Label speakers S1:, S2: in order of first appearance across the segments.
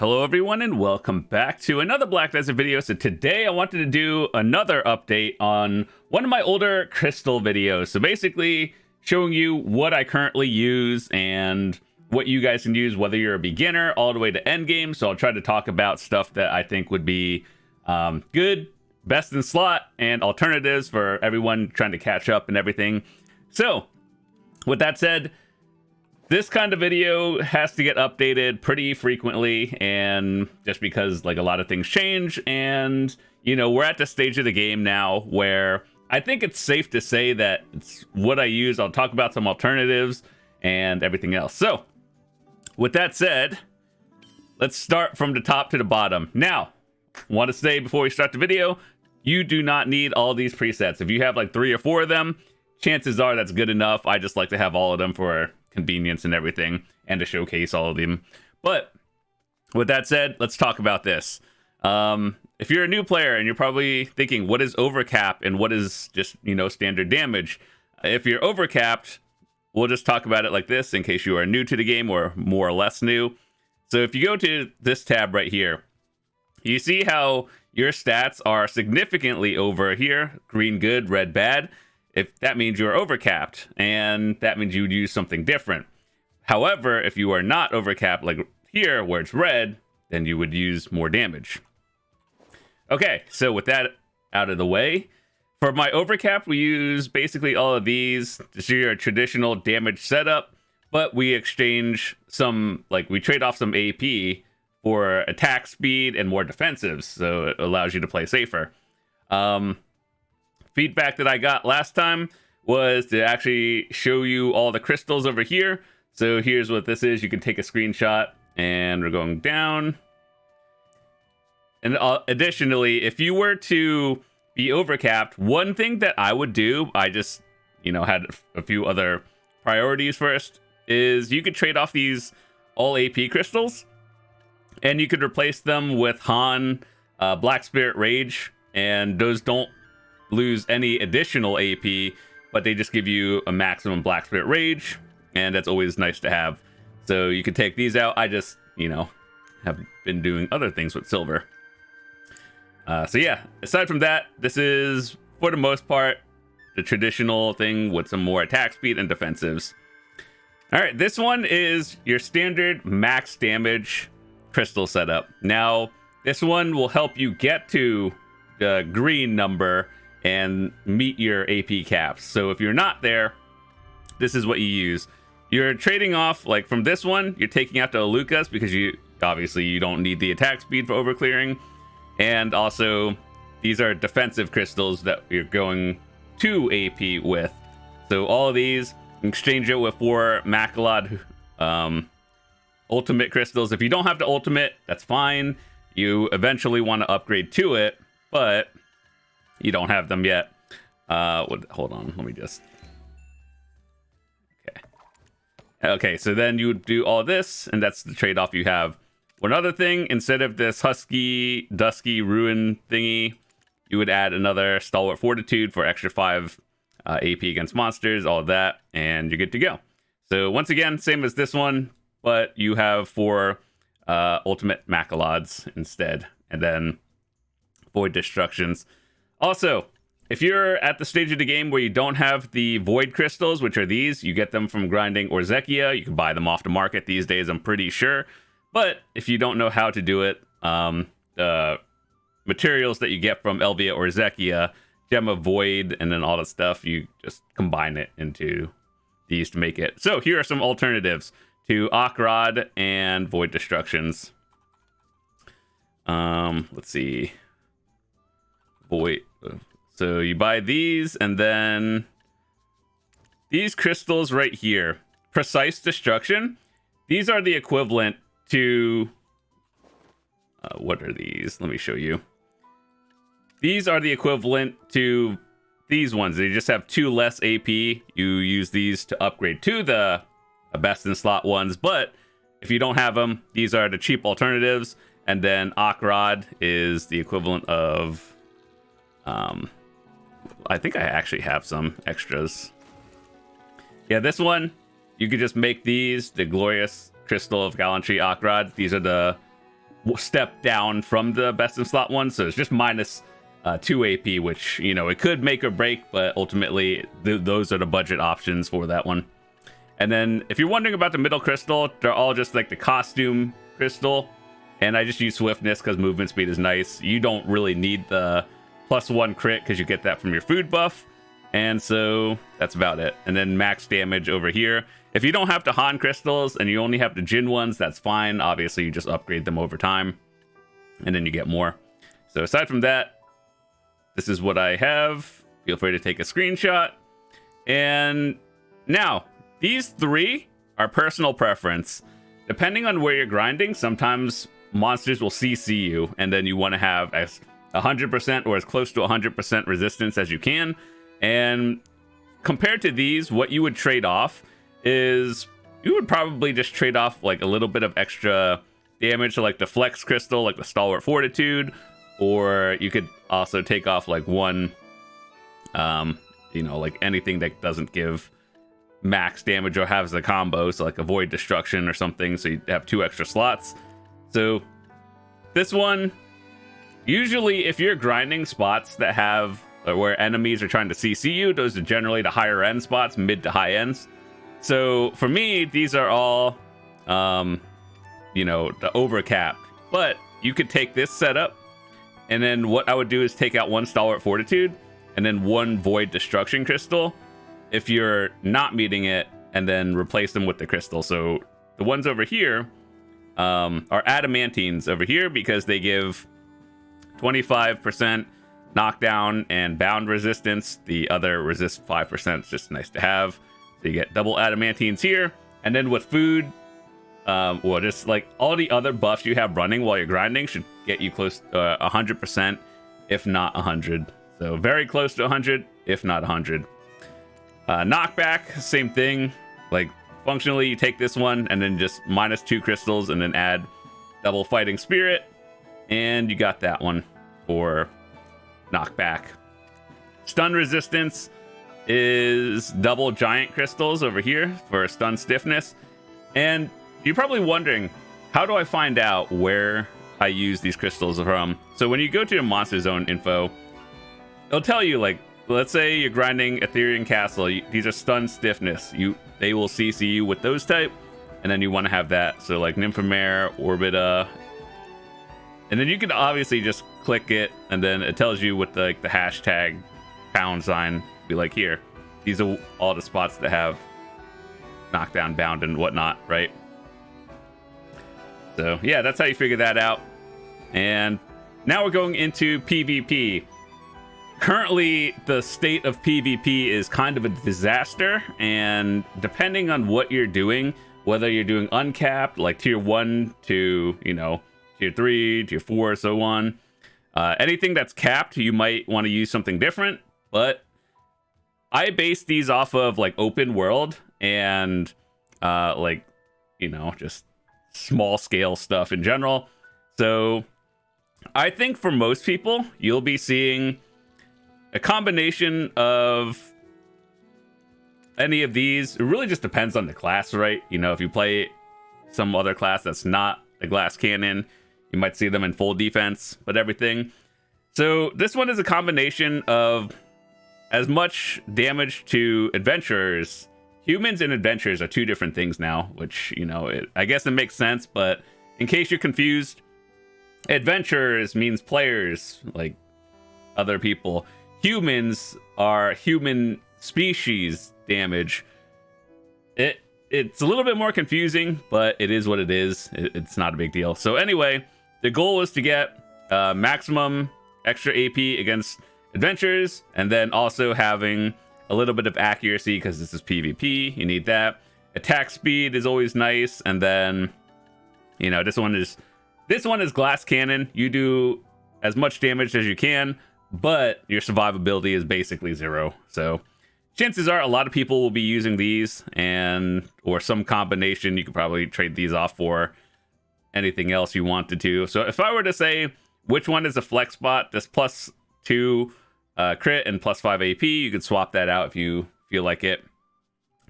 S1: Hello everyone and welcome back to another Black Desert video. So today I wanted to do another update on one of my older crystal videos. So basically showing you what I currently use and what you guys can use, whether you're a beginner all the way to end game. So I'll try to talk about stuff that I think would be good, best in slot, and alternatives for everyone trying to catch up and everything. So with that said, this kind of video has to get updated pretty frequently, and just because like a lot of things change, and you know, we're at the stage of the game now where I think it's safe to say that it's what I use. I'll talk about some alternatives and everything else. So with that said, let's start from the top to the bottom. Now, want to say before we start the video, you do not need all these presets. If you have like 3 or 4 of them, chances are that's good enough. I just like to have all of them for convenience and everything, and to showcase all of them. But with that said, let's talk about this. If you're a new player and you're probably thinking, what is overcap and what is just, you know, standard damage? If you're overcapped, we'll just talk about it like this in case you are new to the game or more or less new. So if you go to this tab right here, you see how your stats are significantly over here, green good, red bad. If that means you're overcapped, and that means you would use something different. However, if you are not overcapped, like here where it's red, then you would use more damage. Okay, so with that out of the way, for my overcap, we use basically all of these. This is your traditional damage setup, but we exchange some, like we trade off some AP for attack speed and more defensives, so it allows you to play safer. Feedback that I got last time was to actually show you all the crystals over here. So here's what this is. You can take a screenshot, and we're going down. And additionally, if you were to be overcapped, one thing that I would do, I just, you know, had a few other priorities first, is you could trade off these all AP crystals, and you could replace them with Han, Black Spirit Rage, and those don't lose any additional AP, but they just give you a maximum Black Spirit Rage, and that's always nice to have. So you can take these out. I just, you know, have been doing other things with silver. So yeah, aside from that, this is, for the most part, the traditional thing with some more attack speed and defensives. All right, this one is your standard max damage crystal setup. Now, this one will help you get to the green number and meet your AP caps. So if you're not there, this is what you use. You're trading off, like from this one, you're taking out the Alukas because you obviously you don't need the attack speed for overclearing. And also, these are defensive crystals that you're going to AP with. So all of these, exchange it with 4 Macalod ultimate crystals. If you don't have the ultimate, that's fine. You eventually want to upgrade to it, but you don't have them yet. Hold on, let me just... Okay, so then you would do all this, and that's the trade-off you have. One other thing, instead of this Husky, Dusky, Ruin thingy, you would add another Stalwart Fortitude for extra 5 AP against monsters, all of that, and you're good to go. So once again, same as this one, but you have 4 ultimate Macalods instead, and then Void Destructions. Also, if you're at the stage of the game where you don't have the Void Crystals, which are these, you get them from grinding Orzekia. You can buy them off the market these days, I'm pretty sure. But if you don't know how to do it, the materials that you get from Elvia Orzekia, Gem of Void, and then all that stuff, you just combine it into these to make it. So here are some alternatives to Akrod and Void Destructions. Let's see. Void. So you buy these, and then these crystals right here, Precise Destruction. These are the equivalent to what are these? Let me show you. These are the equivalent to these ones. They just have 2 less AP. You use these to upgrade to the best in slot ones, but if you don't have them, these are the cheap alternatives. And then Akrod is the equivalent of I think I actually have some extras. Yeah, this one, you could just make these, the Glorious Crystal of Gallantry Akrod. These are the step down from the best in slot one, so it's just minus 2 AP, which, you know, it could make or break, but ultimately those are the budget options for that one. And then if you're wondering about the middle crystal, they're all just like the costume crystal, and I just use swiftness because movement speed is nice. You don't really need the +1 crit because you get that from your food buff, and so that's about it. And then max damage over here. If you don't have the Han crystals and you only have the Jin ones, that's fine. Obviously, you just upgrade them over time, and then you get more. So aside from that, this is what I have. Feel free to take a screenshot. And now, these 3 are personal preference. Depending on where you're grinding, sometimes monsters will CC you, and then you want to have as 100% or as close to 100% resistance as you can. And compared to these, what you would trade off is you would probably just trade off like a little bit of extra damage to like the flex crystal, like the stalwart fortitude, or you could also take off like one, you know, like anything that doesn't give max damage or has a combo, so like avoid destruction or something, so you have 2 extra slots. So this one, usually if you're grinding spots that have or where enemies are trying to CC you, those are generally the higher end spots, mid to high ends. So for me, these are all you know, the overcap, but you could take this setup, and then what I would do is take out 1 stalwart fortitude and then 1 void destruction crystal if you're not meeting it, and then replace them with the crystal. So the ones over here are adamantines over here because they give 25% knockdown and bound resistance. The other resist 5%. It's just nice to have. So you get double adamantines here, and then with food, well, just like all the other buffs you have running while you're grinding should get you close to 100%, if not 100. So very close to 100, if not 100. Knockback, same thing. Like functionally, you take this one and then just minus 2 crystals, and then add double fighting spirit, and you got that one for knockback. Stun resistance is double giant crystals over here for stun stiffness. And you're probably wondering, how do I find out where I use these crystals from? So when you go to your monster zone info, it'll tell you, like, let's say you're grinding Ethereum Castle, these are stun stiffness. They will CC you with those type, and then you want to have that. So like Nymphomare, Orbita, and then you can obviously just click it, and then it tells you with the hashtag #, be like, here, these are all the spots that have knockdown, bound, and whatnot, right? So yeah, that's how you figure that out. And now we're going into PvP. Currently, the state of PvP is kind of a disaster, and depending on what you're doing, whether you're doing uncapped, like tier 1 to, you know, tier 3, tier 4, so on, anything that's capped, you might want to use something different. But I base these off of like open world and like, you know, just small scale stuff in general. So I think for most people, you'll be seeing a combination of any of these. It really just depends on the class, right? You know, if you play some other class that's not a glass cannon, you might see them in full defense, but everything. So this one is a combination of as much damage to adventurers. Humans and adventurers are 2 different things now, which, you know, I guess it makes sense, but in case you're confused, adventurers means players, like other people. Humans are human species damage. It's a little bit more confusing, but it is what it is. It's not a big deal. So anyway, the goal is to get maximum extra AP against adventures, and then also having a little bit of accuracy because this is PvP. You need that. Attack speed is always nice, and then, you know, this one is glass cannon. You do as much damage as you can, but your survivability is basically 0. So chances are a lot of people will be using these, and or some combination. You could probably trade these off for anything else you wanted to. So if I were to say which one is a flex spot, this +2 crit and +5 AP, you could swap that out if you feel like it.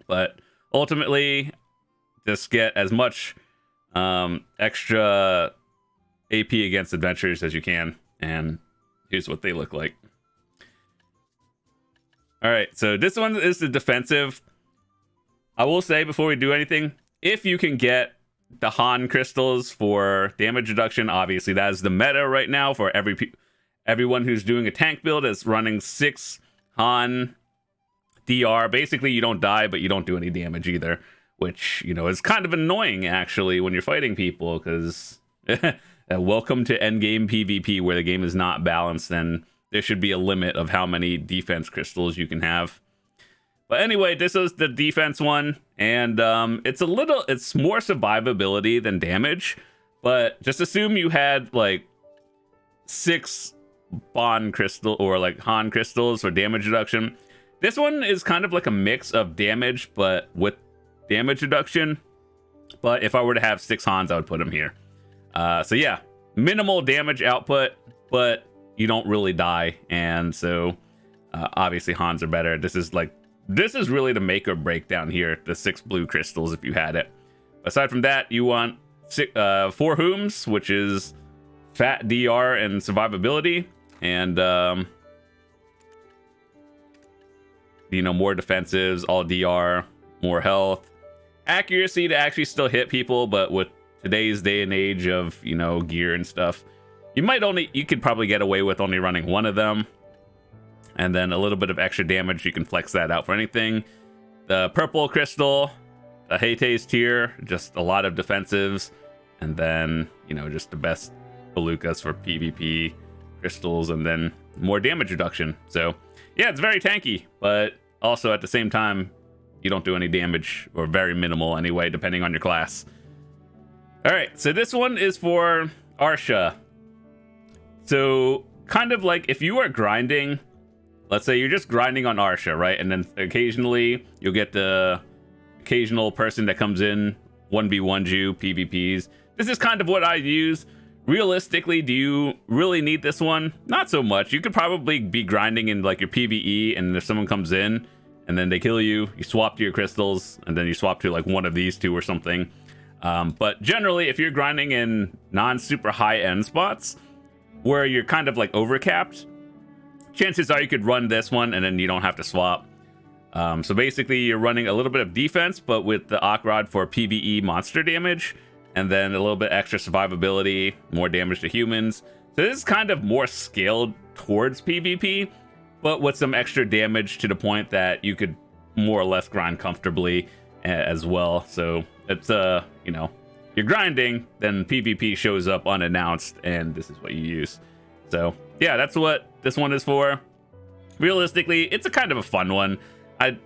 S1: But ultimately, just get as much extra AP against adventurers as you can. And here's what they look like. All right, so this one is the defensive. I will say before we do anything, if you can get the Han crystals for damage reduction, obviously that is the meta right now for everyone who's doing a tank build is running 6 Han DR. Basically, you don't die, but you don't do any damage either, which, you know, is kind of annoying actually when you're fighting people, because welcome to endgame PvP where the game is not balanced, and there should be a limit of how many defense crystals you can have. But anyway, this is the defense one, and it's more survivability than damage, but just assume you had like 6 bond crystal or like Han crystals for damage reduction. This one is kind of like a mix of damage, but with damage reduction. But if I were to have 6 Hans, I would put them here. So yeah, minimal damage output, but you don't really die, and so obviously Hans are better. This is really the make or break down here, the 6 blue crystals if you had it. Aside from that, you want 4 Hooms, which is fat DR and survivability, and you know, more defensives, all DR, more health, accuracy to actually still hit people, but with today's day and age of, you know, gear and stuff, you could probably get away with only running 1 of them. And then a little bit of extra damage, you can flex that out for anything. The purple crystal, the Hate's tier, just a lot of defensives. And then, you know, just the best Belukas for PvP crystals, and then more damage reduction. So yeah, it's very tanky, but also at the same time, you don't do any damage, or very minimal anyway, depending on your class. All right, so this one is for Arsha. So kind of like if you are grinding, let's say you're just grinding on Arsha, right? And then occasionally you'll get the occasional person that comes in 1v1 you PvPs. This is kind of what I use. Realistically, do you really need this one? Not so much. You could probably be grinding in like your PvE, and if someone comes in and then they kill you, you swap to your crystals, and then you swap to like one of these 2 or something. But generally, if you're grinding in non-super high-end spots where you're kind of like overcapped, chances are you could run this one and then you don't have to swap. So basically, you're running a little bit of defense, but with the Akrod for PvE monster damage, and then a little bit extra survivability, more damage to humans. So this is kind of more scaled towards PvP, but with some extra damage to the point that you could more or less grind comfortably as well. So it's you know, you're grinding, then PvP shows up unannounced, and this is what you use. So yeah, that's what this one is for. Realistically, it's a kind of a fun one. I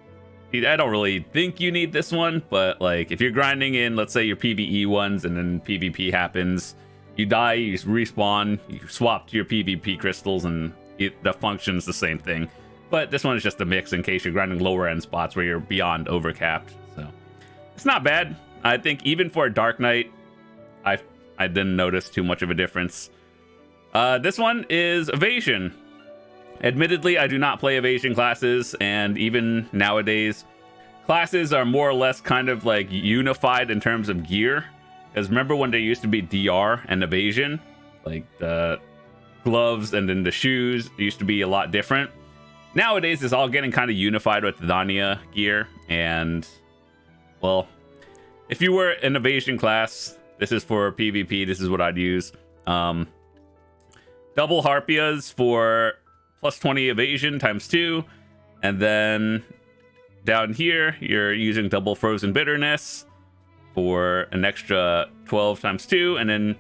S1: don't really think you need this one, but like if you're grinding in, let's say your PvE ones, and then PvP happens, you die, you respawn, you swap to your PvP crystals, and the function's the same thing. But this one is just a mix in case you're grinding lower end spots where you're beyond overcapped. So it's not bad. I think even for a Dark Knight, I didn't notice too much of a difference. This one is evasion. Admittedly, I do not play evasion classes, and even nowadays, classes are more or less kind of like unified in terms of gear. Because remember when there used to be DR and evasion? Like the gloves and then the shoes used to be a lot different. Nowadays, it's all getting kind of unified with the Edania gear. And, well, if you were an evasion class, this is for PvP, this is what I'd use. Double Harpias for plus 20 evasion times 2, and then down here you're using double Frozen Bitterness for an extra 12 times 2, and then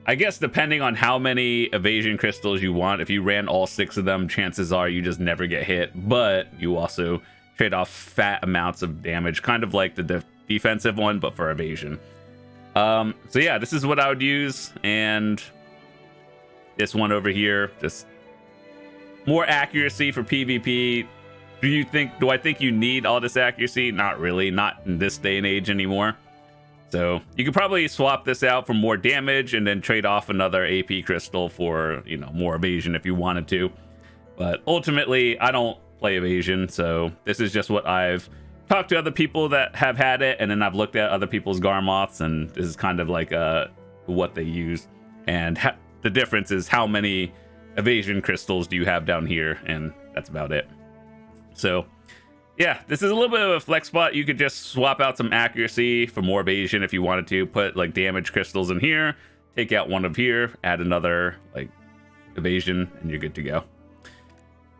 S1: I guess depending on how many evasion crystals you want, if you ran all 6 of them, chances are you just never get hit, but you also trade off fat amounts of damage, kind of like the defensive one, but for evasion. So yeah, this is what I would use, and this one over here, just more accuracy for PvP. Do I think you need all this accuracy? Not really, not in this day and age anymore. So you could probably swap this out for more damage and then trade off another AP crystal for, you know, more evasion if you wanted to. But ultimately, I don't play evasion, so this is just what I've talked to other people that have had it, and then I've looked at other people's Garmoths, and this is kind of like what they use. and the difference is how many evasion crystals do you have down here, and that's about it. So yeah, this is a little bit of a flex spot. You could just swap out some accuracy for more evasion if you wanted to. Put like damage crystals in here, take out one of here, add another like evasion, and you're good to go.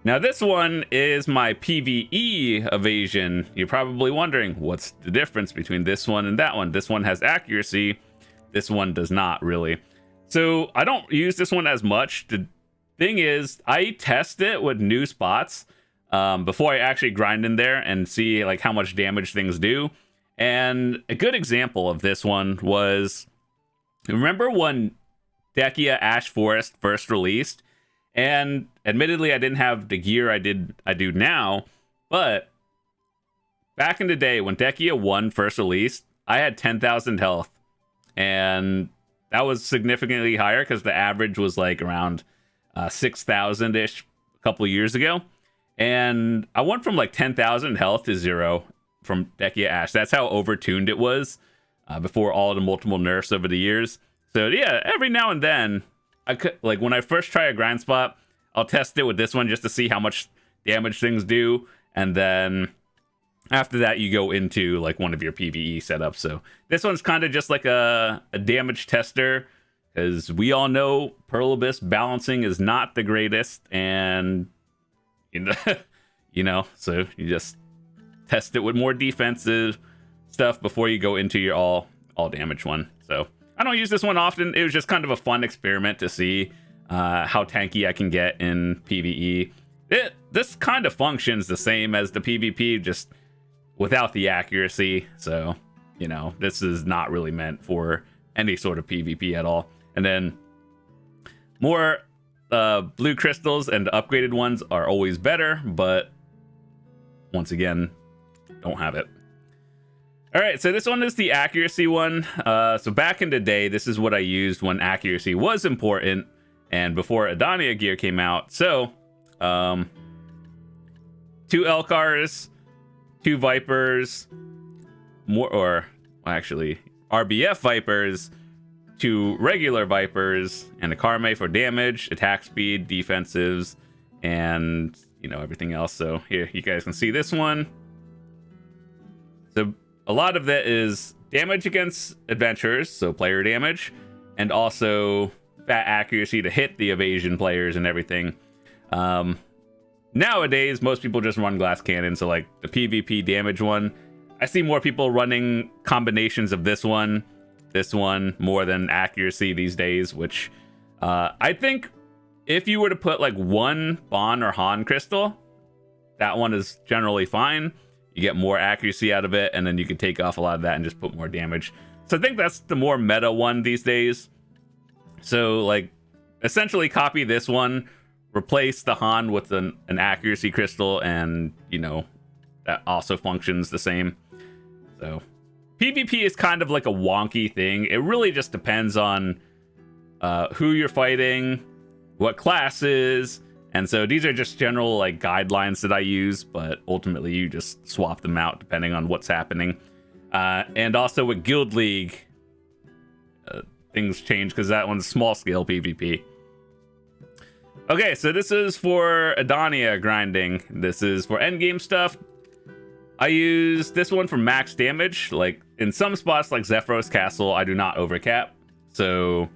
S1: Now this one is my PvE evasion. You're probably wondering, what's the difference between this one and that one? This one has accuracy, this one does not really. So I don't use this one as much. The thing is, I test it with new spots before I actually grind in there and see like how much damage things do. And a good example of this one was, remember when Dekia Ash Forest first released? And admittedly, I didn't have the gear I do now, but back in the day when Dekia 1 first released, I had 10,000 health, and that was significantly higher because the average was like around 6,000-ish a couple of years ago. And I went from like 10,000 health to 0 from Dekia Ash. That's how overtuned it was before all the multiple nerfs over the years. So yeah, every now and then, I could, like when I first try a grind spot, I'll test it with this one just to see how much damage things do, and then after that you go into like one of your PvE setups. So this one's kind of just like a damage tester, because we all know Pearl Abyss balancing is not the greatest, and you know, so you just test it with more defensive stuff before you go into your all damage one. So I don't use this one often. It was just kind of a fun experiment to see how tanky I can get in PvE. This kind of functions the same as the PvP, just without the accuracy. So, you know, this is not really meant for any sort of PvP at all. And then more blue crystals and upgraded ones are always better, but once again, don't have it. All right, so this one is the accuracy one. So back in the day, this is what I used when accuracy was important and before Edania gear came out. So 2 Elcars, 2 Vipers, actually RBF Vipers, 2 regular Vipers, and a Karma for damage, attack speed, defensives, and you know, everything else. So here you guys can see this one. So a lot of that is damage against adventurers, so player damage, and also fat accuracy to hit the evasion players and everything. Nowadays, most people just run glass cannon, so like the PvP damage one. I see more people running combinations of this one more than accuracy these days, which I think if you were to put like 1 Bon or Han crystal, that one is generally fine. You get more accuracy out of it, and then you can take off a lot of that and just put more damage. So I think that's the more meta one these days. So like essentially copy this one, replace the Han with an accuracy crystal, and you know, that also functions the same. So PvP is kind of like a wonky thing. It really just depends on who you're fighting, what classes. And so these are just general like guidelines that I use, but ultimately you just swap them out depending on what's happening. And also with Guild League, things change because that one's small scale PvP. Okay, so this is for Edania grinding. This is for endgame stuff. I use this one for max damage. Like in some spots like Zephyros Castle, I do not overcap. So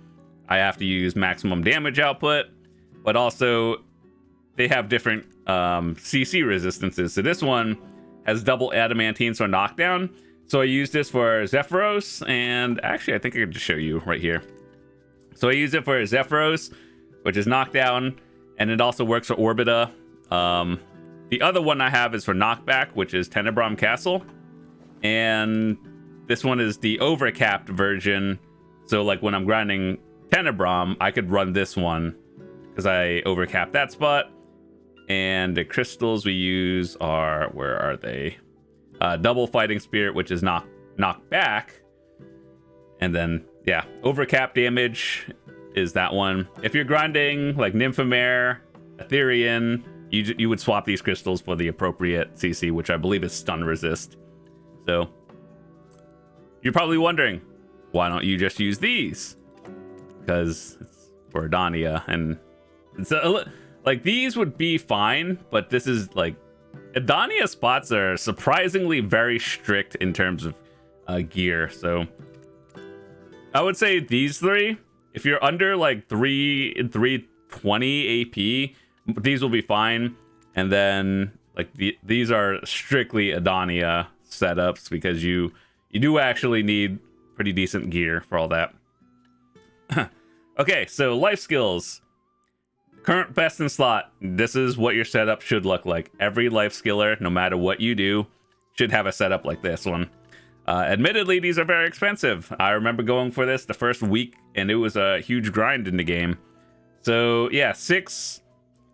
S1: I have to use maximum damage output, but also they have different CC resistances. So this one has double adamantine, so knockdown. So I use this for Zephyros, and actually I think I can just show you right here. So I use it for Zephyros, which is knockdown, and it also works for Orbita. The other one I have is for knockback, which is Tenebrum Castle. And this one is the overcapped version. So like when I'm grinding Tenebrum, I could run this one because I overcapped that spot. And the crystals we use are, where are they? Double Fighting Spirit, which is knock back. And then, yeah, overcap damage is that one. If you're grinding like Nymphomare, Etherean, you would swap these crystals for the appropriate CC, which I believe is stun resist. So you're probably wondering, why don't you just use these? because it's for Edania, and it's like these would be fine, but this is like Edania spots are surprisingly very strict in terms of gear. So I would say these three, if you're under like 320 AP, these will be fine. And then like these are strictly Edania setups because you do actually need pretty decent gear for all that. Okay, so life skills. Current best in slot. This is what your setup should look like. Every life skiller, no matter what you do, should have a setup like this one. Admittedly, these are very expensive. I remember going for this the first week, and it was a huge grind in the game. So yeah, 6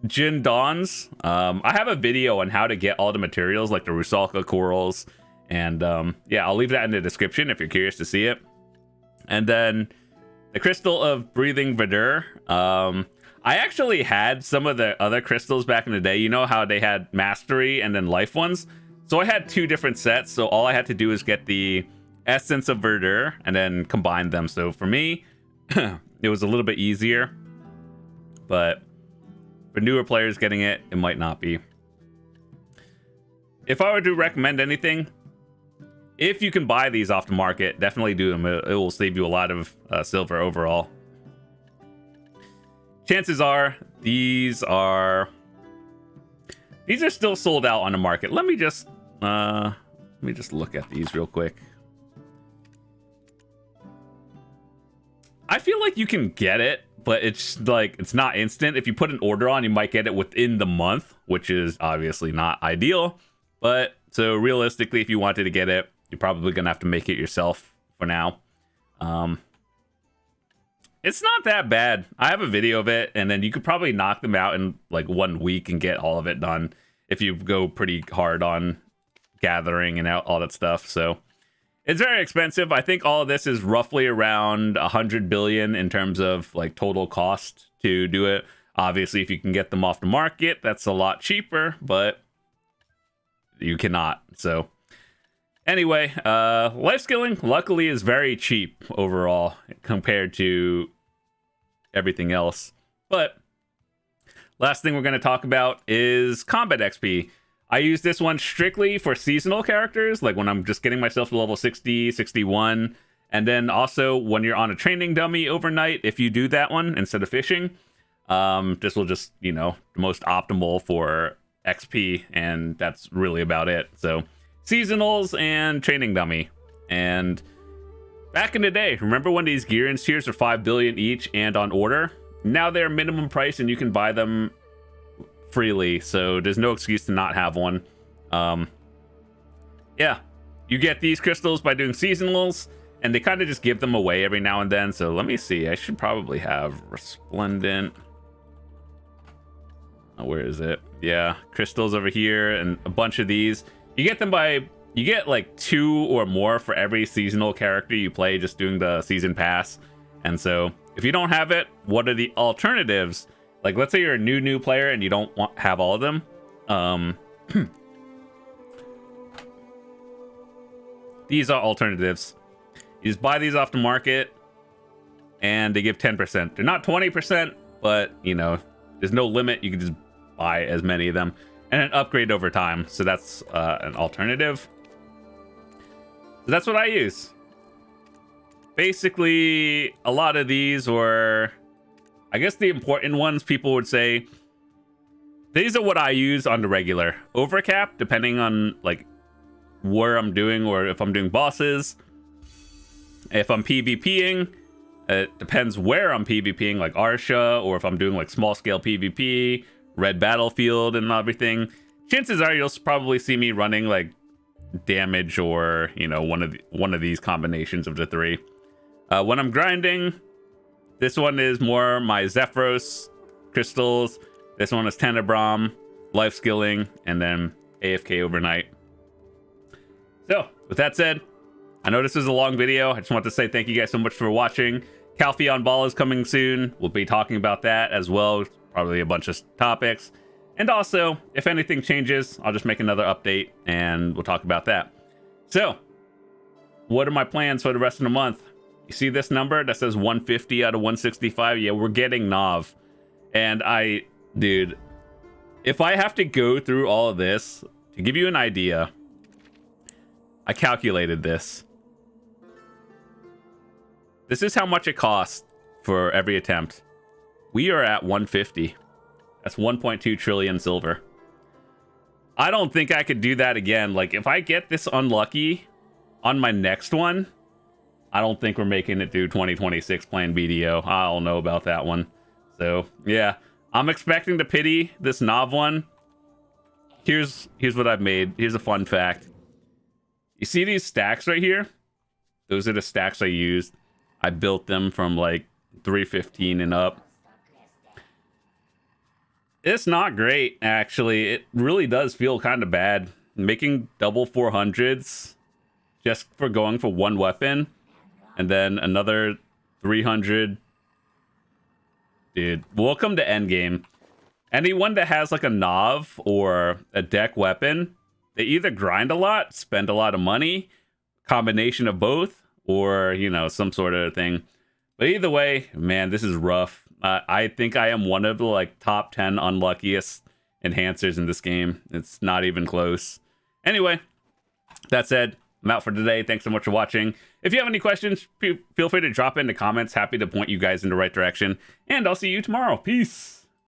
S1: Jin Dawns. I have a video on how to get all the materials, like the Rusalka corals, and yeah, I'll leave that in the description if you're curious to see it. And then the Crystal of Breathing Verdure. I actually had some of the other crystals back in the day. You know how they had Mastery and then Life ones? So I had 2 different sets, so all I had to do is get the Essence of Verdure and then combine them. So for me, it was a little bit easier, but for newer players getting it, it might not be. If I were to recommend anything, if you can buy these off the market, definitely do them. It will save you a lot of silver overall. Chances are these are still sold out on the market. Let me just look at these real quick. I feel like you can get it, but it's like it's not instant. If you put an order on, you might get it within the month, which is obviously not ideal. But so realistically, if you wanted to get it, you're probably gonna have to make it yourself for now. It's not that bad. I have a video of it, and then you could probably knock them out in like 1 week and get all of it done if you go pretty hard on gathering and all that stuff. So it's very expensive. I think all of this is roughly around 100 billion in terms of like total cost to do it. Obviously, if you can get them off the market, that's a lot cheaper, but you cannot. So anyway, life skilling luckily is very cheap overall compared to everything else. But last thing we're going to talk about is combat XP. I use this one strictly for seasonal characters, like when I'm just getting myself to level 60, 61, and then also when you're on a training dummy overnight, if you do that one instead of fishing, this will just, you know, the most optimal for XP, and that's really about it. So seasonals and training dummy. And back in the day, remember when these gear and tiers are 5 billion each and on order? Now they're minimum price and you can buy them freely, so there's no excuse to not have one. Yeah, you get these crystals by doing seasonals, and they kind of just give them away every now and then. So let me see, I should probably have Resplendent. Oh, where is it? Yeah, crystals over here, and a bunch of these. You get them by, you get like 2 or more for every seasonal character you play just doing the season pass. And so if you don't have it, what are the alternatives? Like, let's say you're a new player and you don't have all of them. These are alternatives. You just buy these off the market, and they give 10%. They're not 20%, but, you know, there's no limit. You can just buy as many of them and then upgrade over time. So that's an alternative. So that's what I use. Basically, a lot of these were, I guess the important ones people would say, these are what I use on the regular. Overcap, depending on like where I'm doing, or if I'm doing bosses. If I'm PvPing, it depends where I'm PvPing, like Arsha, or if I'm doing like small scale PvP, Red Battlefield and everything. Chances are you'll probably see me running like damage, or, you know, one of these combinations of the 3. When I'm grinding, this one is more my Zephyros crystals. This one is Tenebrom, life skilling, and then AFK overnight. So with that said, I know this is a long video. I just want to say thank you guys so much for watching. Calpheon Ball is coming soon. We'll be talking about that as well. Probably a bunch of topics. And also, if anything changes, I'll just make another update and we'll talk about that. So, what are my plans for the rest of the month? You see this number that says 150 out of 165? Yeah, we're getting Nav. And dude, if I have to go through all of this, to give you an idea, I calculated this. This is how much it costs for every attempt. We are at 150. That's 1.2 trillion silver. I don't think I could do that again. Like, if I get this unlucky on my next one, I don't think we're making it through 2026 playing BDO. I don't know about that one. So, yeah. I'm expecting to pity this Nav one. Here's what I've made. Here's a fun fact. You see these stacks right here? Those are the stacks I used. I built them from like 315 and up. It's not great, actually. It really does feel kind of bad. Making double 400s just for going for one weapon. And then another 300. Dude, welcome to endgame. Anyone that has like a Nav or a deck weapon, they either grind a lot, spend a lot of money, combination of both, or, you know, some sort of thing. But either way, man, this is rough. I think I am one of the like top 10 unluckiest enhancers in this game. It's not even close. Anyway, that said, I'm out for today. Thanks so much for watching. If you have any questions, feel free to drop in the comments. Happy to point you guys in the right direction. And I'll see you tomorrow. Peace.